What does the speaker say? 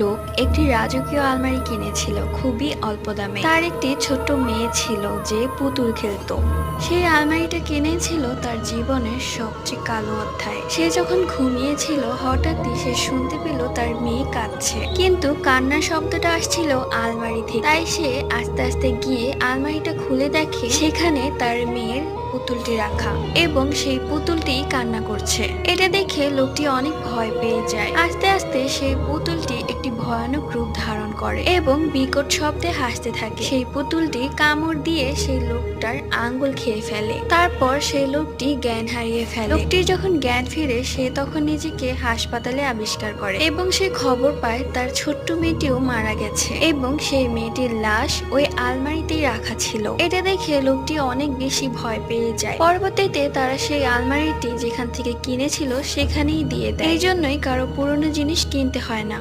লোক একটি রাজকীয় আলমারি কিনেছিল খুবই অল্প দামে। তার একটি ছোট্ট মেয়ে ছিল যে পুতুল খেলতো। সেই আলমারিটা কিনেছিল তার জীবনের সবচেয়ে কালো অধ্যায়। সে যখন ঘুমিয়েছিল হঠাৎই সে শুনতে পেল তার মেয়ে কাঁদছে, কিন্তু কান্নার শব্দটা আসছিল আলমারি থেকে। তাই সে আস্তে আস্তে গিয়ে আলমারিটা খুলে দেখে সেখানে তার মেয়ের পুতুলটি রাখা এবং সেই পুতুলটি কান্না করছে। এটা দেখে লোকটি অনেক ভয় পেয়ে যায়। আস্তে আস্তে সেই পুতুলটি একটি ভয়ানক রূপ ধারণ করে এবং বিকট শব্দে হাসতে থাকে। সেই পুতুলটি কামড় দিয়ে সেই লোকটার আঙ্গুল খেয়ে ফেলে। তারপর সেই লোকটি জ্ঞান হারিয়ে ফেলে। লোকটির যখন জ্ঞান ফিরে সে তখন নিজেকে হাসপাতালে আবিষ্কার করে এবং সে খবর পায় তার ছোট্ট মেয়েটিও মারা গেছে এবং সেই মেয়েটির লাশ ওই আলমারিতেই রাখা ছিল। এটা দেখে লোকটি অনেক বেশি ভয় পেয়ে যায়। পরবর্তীতে তারা সেই আলমারিটি যেখান থেকে কিনেছিল সেখানেই দিয়ে দেয়। এই জন্যই কারো পুরনো জিনিস কিনতে হয় না।